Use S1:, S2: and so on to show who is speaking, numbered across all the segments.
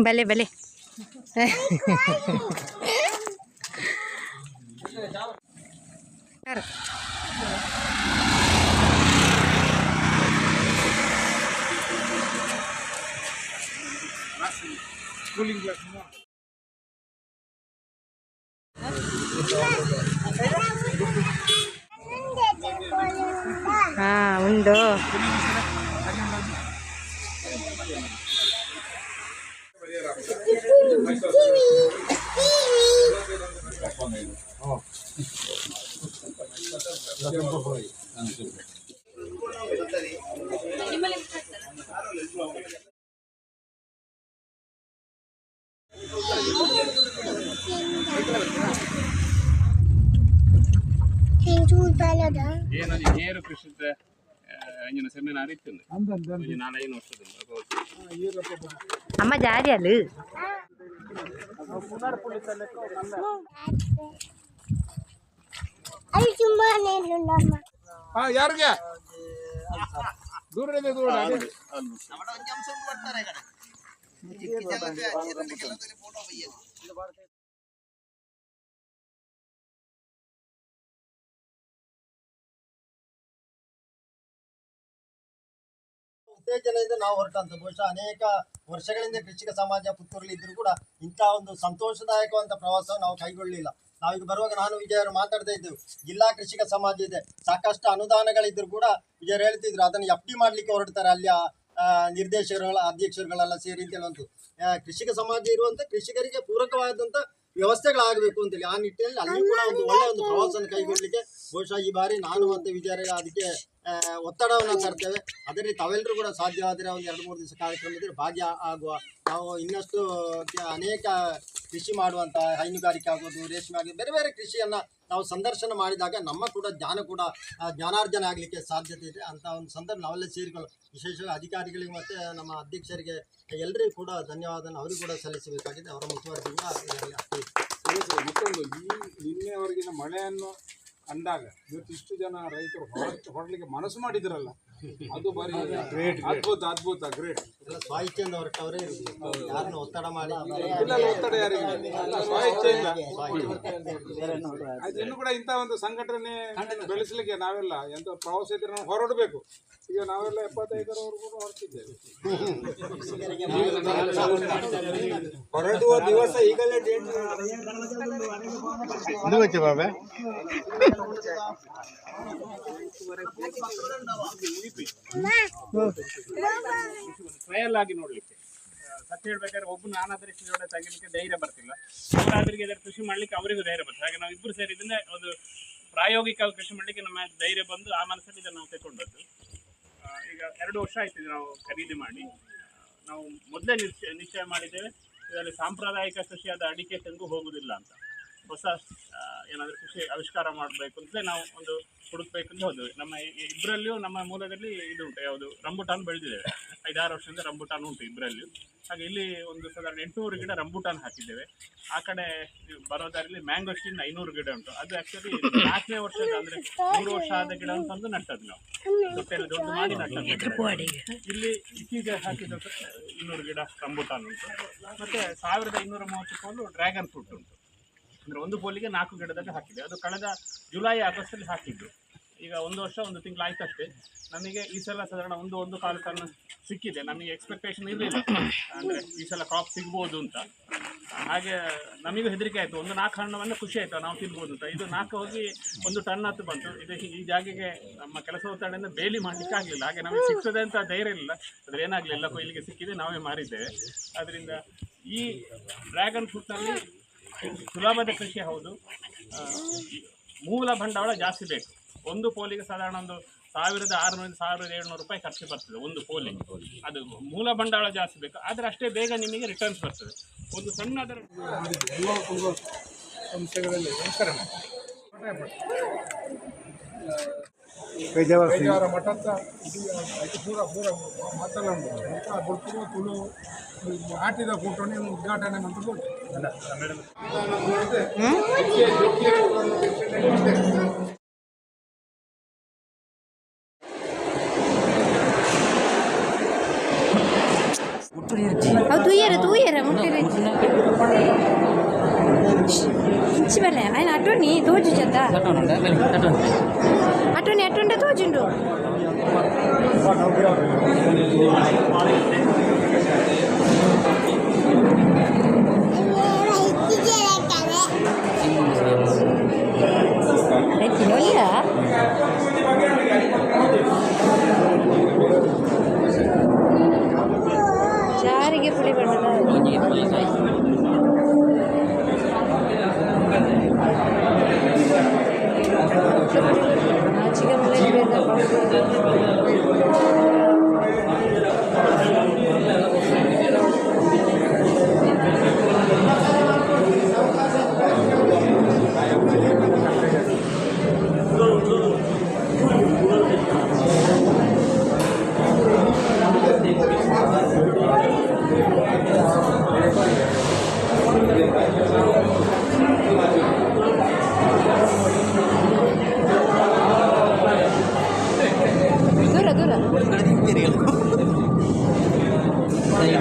S1: ಬಲೆ ಬಲೆ ಉಂಡು
S2: ನೇರು ಕೃಷಿ ಅಂಜಿನ ಸೆಮಿನಾರ್ ಇತ್ತು 4-5 ವರ್ಷದಿಂದ
S1: ಅಮ್ಮ ಜಾರಿ ಅಲ್ಲ
S3: ಯಾರಿಗೆ ದೂರ ದೂರ
S4: ಉತ್ತೇಜನದಿಂದ ನಾವು ಹೊರಟಂತ ಬಹುಶಃ ಅನೇಕ ವರ್ಷಗಳಿಂದ ಕೃಷಿಕ ಸಮಾಜ ಪುತ್ತೂರಲ್ಲಿ ಇದ್ರೂ ಕೂಡ ಇಂಥ ಒಂದು ಸಂತೋಷದಾಯಕವಂತ ಪ್ರವಾಸ ನಾವು ಕೈಗೊಳ್ಳಲಿಲ್ಲ. ನಾವೀಗ ಬರುವಾಗ ನಾನು ವಿಜಯರು ಮಾತಾಡ್ತಾ ಇದ್ದೆವು, ಜಿಲ್ಲಾ ಕೃಷಿಕ ಸಮಾಜ ಇದೆ, ಸಾಕಷ್ಟು ಅನುದಾನಗಳಿದ್ರು ಕೂಡ ವಿಜಯರು ಹೇಳ್ತಿದ್ರು ಅದನ್ನು FD ಮಾಡ್ಲಿಕ್ಕೆ ಹೊರಡ್ತಾರೆ ಅಲ್ಲಿ ನಿರ್ದೇಶಕರುಗಳ ಅಧ್ಯಕ್ಷರುಗಳೆಲ್ಲ ಸೇರಿ ಅಂತ ಹೇಳುವಂಥದ್ದು. ಕೃಷಿಕ ಸಮಾಜ ಇರುವಂತ ಕೃಷಿಕರಿಗೆ ಪೂರಕವಾದಂತ ವ್ಯವಸ್ಥೆಗಳಾಗಬೇಕು ಅಂತೇಳಿ ಆ ನಿಟ್ಟಿನಲ್ಲಿ ಅಲ್ಲಿ ಕೂಡ ಒಂದು ಒಳ್ಳೆಯ ಒಂದು ಪ್ರವಾಸನ ಕೈಗೊಳ್ಳಲಿಕ್ಕೆ ಬಹುಶಃ ಈ ಬಾರಿ ನಾನು ಮತ್ತು ವಿಜಯರಿಗೆ ಅದಕ್ಕೆ ಒತ್ತಡವನ್ನು ತರ್ತೇವೆ. ಅದರಲ್ಲಿ ತಾವೆಲ್ಲರೂ ಕೂಡ ಸಾಧ್ಯವಾದರೆ ಒಂದು 2-3 ದಿವಸ ಕಾರ್ಯಕ್ರಮದಲ್ಲಿ ಭಾಗ್ಯ ಆಗುವ. ನಾವು ಇನ್ನಷ್ಟು ಅನೇಕ ಕೃಷಿ ಮಾಡುವಂಥ ಹೈನುಗಾರಿಕೆ ಆಗೋದು, ರೇಷ್ಮೆ ಆಗೋದು, ಬೇರೆ ಬೇರೆ ಕೃಷಿಯನ್ನು ನಾವು ಸಂದರ್ಶನ ಮಾಡಿದಾಗ ನಮ್ಮ ಕೂಡ ಜ್ಞಾನಾರ್ಜನೆ ಆಗಲಿಕ್ಕೆ ಸಾಧ್ಯತೆ ಇದೆ. ಅಂತ ಒಂದು ಸಂದರ್ಭ ನಾವೆಲ್ಲ ಸೇರಿಕೊಳ್ಳು, ವಿಶೇಷವಾಗಿ ಅಧಿಕಾರಿಗಳಿಗೆ ಮತ್ತು ನಮ್ಮ ಅಧ್ಯಕ್ಷರಿಗೆ ಎಲ್ಲರಿಗೂ ಕೂಡ ಧನ್ಯವಾದವನ್ನು ಅವರಿಗೂ ಕೂಡ ಸಲ್ಲಿಸಬೇಕಾಗಿದೆ. ಅವರ ಮುತುವರ್ಜಿಯಿಂದ
S3: ಮತ್ತೊಂದು ನಿನ್ನೆವರೆಗಿನ ಮಳೆಯನ್ನು ಅಂದಾಗ ಇವತ್ತಿಷ್ಟು ಜನ ರೈತರು ಹೊರಲಿಕ್ಕೆ ಮನಸ್ಸು ಮಾಡಿದ್ರಲ್ಲ, ಅದು ಬರೀ ಅದ್ಭುತ ಗ್ರೇಟ್.
S4: ಸ್ವಾಯಿಚ್ಛೆಯಿಂದ ಹೊರಟವರೇ ಯಾರನ್ನ ಒತ್ತಡ ಮಾಡಿ
S3: ಒತ್ತಡ ಯಾರಿಗೆ ಸ್ವಾಯಿಚ್ಛೆಯಿಂದ ಆಯ್ತು. ಇನ್ನು ಕೂಡ ಇಂಥ ಒಂದು ಸಂಘಟನೆ ಬೆಳೆಸಲಿಕ್ಕೆ ನಾವೆಲ್ಲ ಎಂತ ಪ್ರವಾಸ ಇದ್ರೆ ನಾವು ಹೊರಡಬೇಕು. ಈಗ ನಾವೆಲ್ಲ 75ರವರೆಗೂ ಹೊರಟಿದ್ದೇವೆ.
S4: ಹೊರಡುವ ದಿವಸ ಈಗಲೇ ಡೇಟ್
S2: ಟ್ರಯಲ್ ಆಗಿ ನೋಡ್ಲಿಕ್ಕೆ ಸತ್ಯ ಹೇಳ್ಬೇಕಾದ್ರೆ ಒಬ್ಬ ನಾನಾದ್ರೆ ಕೃಷಿ ತೆಗಿಲಿಕ್ಕೆ ಧೈರ್ಯ ಬರ್ತಿಲ್ಲ, ಅವರಾದ್ರಿಗೆ ಇದರ ಕೃಷಿ ಮಾಡ್ಲಿಕ್ಕೆ ಅವರಿಗೂ ಧೈರ್ಯ ಬರ್ತದೆ. ಹಾಗೆ ನಾವು ಇಬ್ಬರು ಸೇರಿದಿಂದ ಒಂದು ಪ್ರಾಯೋಗಿಕ ಕೃಷಿ ಮಾಡ್ಲಿಕ್ಕೆ ನಮ್ಮ ಧೈರ್ಯ ಬಂದು ಆ ಮನಸ್ಸಲ್ಲಿ ಇದನ್ನು ನಾವು ತಗೊಂಡದ್ದು. ಈಗ 2 ವರ್ಷ ಆಯ್ತು ನಾವು ಖರೀದಿ ಮಾಡಿ. ನಾವು ಮೊದಲೇ ನಿಶ್ಚಯ ಮಾಡಿದ್ದೇವೆ ಇದರಲ್ಲಿ ಸಾಂಪ್ರದಾಯಿಕ ಕೃಷಿಯಾದ ಅಡಿಕೆ ತೆಂಗು ಹೋಗುವುದಿಲ್ಲ ಅಂತ. ಹೊಸ ಏನಾದರೂ ಕೃಷಿ ಆವಿಷ್ಕಾರ ಮಾಡಬೇಕು ಅಂತಲೇ ನಾವು ಒಂದು ಹುಡುಕ್ಬೇಕಂತ ಹೋದ್ವಿ. ನಮ್ಮ ಇಬ್ಬರಲ್ಲಿಯೂ ನಮ್ಮ ಮೂಲದಲ್ಲಿ ಇದು ಉಂಟು, ಯಾವುದು ರಂಬುಟಾನ್ ಬೆಳೆದಿದ್ದೇವೆ. 5-6 ವರ್ಷದಿಂದ ರಂಬುಟಾನ್ ಉಂಟು ಇಬ್ಬರಲ್ಲಿ. ಹಾಗೆ ಇಲ್ಲಿ ಒಂದು ಸಾಧಾರಣ 800 ಗಿಡ ರಂಬುಟಾನ್ ಹಾಕಿದ್ದೇವೆ. ಆ ಕಡೆ ಬರೋದಾರಲ್ಲಿ ಮ್ಯಾಂಗೋಸ್ಟಿನ್ 500 ಗಿಡ ಉಂಟು. ಅದು ಆ್ಯಕ್ಚುಲಿ 4ನೇ ವರ್ಷದ ಅಂದರೆ 3 ವರ್ಷ ಆದ ಗಿಡ ಅಂತಂದು ನಟ್ಟದ್ದು ನಾವು ದೊಡ್ಡ ಮಾಡಿ ನಟ್ಟದ್ದು. ಇಲ್ಲಿ ಇತ್ತೀಚೆಗೆ ಹಾಕಿದ 200 ಗಿಡ ರಂಬುಟಾನ್ ಉಂಟು. ಮತ್ತು 1230 ಪೋಲು ಡ್ರ್ಯಾಗನ್ ಫ್ರೂಟ್ ಉಂಟು. ಅಂದರೆ ಒಂದು ಪೋಲಿಗೆ 4 ಗಿಡದಲ್ಲಿ ಹಾಕಿದೆ. ಅದು ಕಳೆದ ಜುಲೈ ಆಗಸ್ಟಲ್ಲಿ ಹಾಕಿದ್ದು. ಈಗ 1 ವರ್ಷ 1 ತಿಂಗಳು ಆಯ್ತಷ್ಟೇ. ನಮಗೆ ಈ ಸಲ ಸಾಧಾರಣ 1.25 ಟನ್ ಸಿಕ್ಕಿದೆ. ನಮಗೆ ಎಕ್ಸ್ಪೆಕ್ಟೇಷನ್ ಇರಲಿಲ್ಲ, ಅಂದರೆ ಈ ಸಲ ಕ್ರಾಪ್ ಸಿಗ್ಬೋದು ಅಂತ. ಹಾಗೆ ನಮಗೂ ಹೆದರಿಕೆ ಆಯಿತು. 4 ಹಣ್ಣವನ್ನು ಖುಷಿ ಆಯಿತು ನಾವು ತಿನ್ಬೋದು ಅಂತ. ಇದು 4 ಹೋಗಿ 1 ಟನ್ ಹತ್ತು ಬಂತು. ಇದು ಈ ಜಾಗೆಗೆ ನಮ್ಮ ಕೆಲಸ ಒತ್ತಡದಿಂದ ಬೇಲಿ ಮಾಡಲಿಕ್ಕೆ ಆಗಲಿಲ್ಲ. ಹಾಗೆ ನಮಗೆ ಸಿಗ್ತದೆ ಅಂತ ಧೈರ್ಯ ಇರಲಿಲ್ಲ. ಆದರೆ ಏನಾಗಲಿಲ್ಲ, ಕೊಯ್ಲಿಗೆ ಸಿಕ್ಕಿದೆ, ನಾವೇ ಮಾರಿದ್ದೇವೆ. ಅದರಿಂದ ಈ ಡ್ರ್ಯಾಗನ್ ಫ್ರೂಟ್ನಲ್ಲಿ ಸುಲಭದ ಕೃಷಿ ಹೌದು, ಮೂಲ ಬಂಡವಾಳ ಜಾಸ್ತಿ ಬೇಕು. ಒಂದು ಪೋಲಿಗೆ ಸಾಧಾರಣ ಒಂದು 1600-1700 ರೂಪಾಯಿ ಖರ್ಚು ಬರ್ತದೆ ಒಂದು ಪೋಲಿಗೆ. ಅದು ಮೂಲ ಬಂಡವಾಳ ಜಾಸ್ತಿ ಬೇಕು, ಆದರೆ ಅಷ್ಟೇ ಬೇಗ ನಿಮಗೆ ರಿಟರ್ನ್ಸ್ ಬರ್ತದೆ. ಒಂದು ಸಣ್ಣ ಅದರ
S3: ಸಂಸ್ಥೆಗಳಲ್ಲಿ ಮಠದ ಪೂರ ಮಾತಾಡೋದು ತುಳು ಆಟಿದ ಕೂಟನೆ ಉದ್ಘಾಟನೆ ಮಾಡ್ಬೋದು.
S1: ಅದು ತೂಯರ ಮುಟ್ಟಿರಿ ಇಚ್ಚಿ ಬಲೆ ఆయన అటోని తోజు చేత అటోని అటుండే తోజుండు ಜಾರಿಗೆ ಪುಳಿ ಬಣ್ಣದ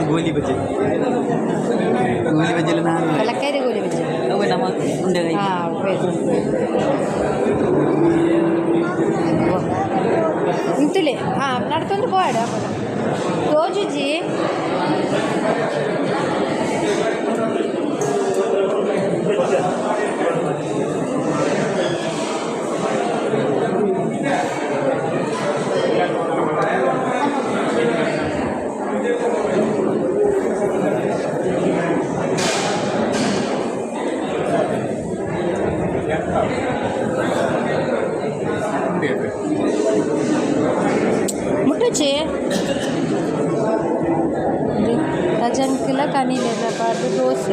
S5: ಗೋಲಿ ಬಜ್ಜಿ
S1: ತಲಕಾರಿ ಗೋಲಿ ಬಜ್ಜಿ
S5: ನಮ್ಮ ಉಂಡೆ
S1: ఇంతులే నడుతుంది పోయాడు రోజుజీ ముట్టొచ్చి డజన్కిలా కానీ లేదా పాటు దోశ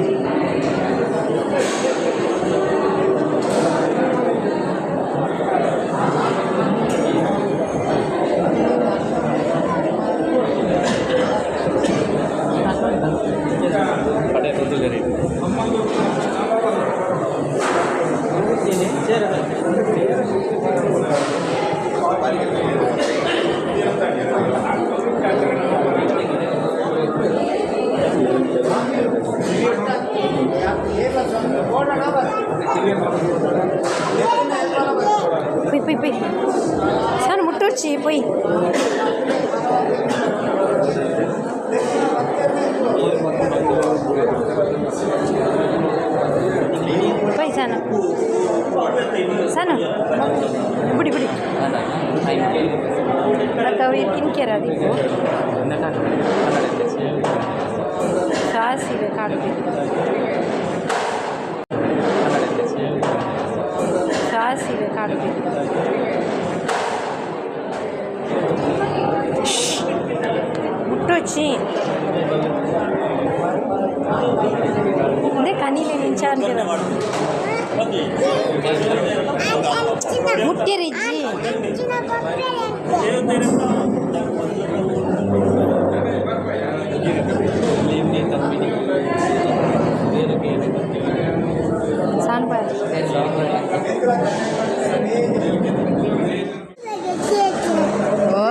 S1: పోయి సార్ ముట్టొచ్చి పోయి పోయి సాను ಬಿಡಿ ಮತ್ತು ಅವ್ರಿಗೆ ತಿನ್ಕ್ಯಾರ ನೀವು ಸಾಸಿವೆ ಕಾಳು ಸಾಸಿವೆ ಕಾಳು ముట్టొచ్చి అదే కనీలే నించాను కదా ముట్టిరిజ్జి సాన్పాయ్ ఓ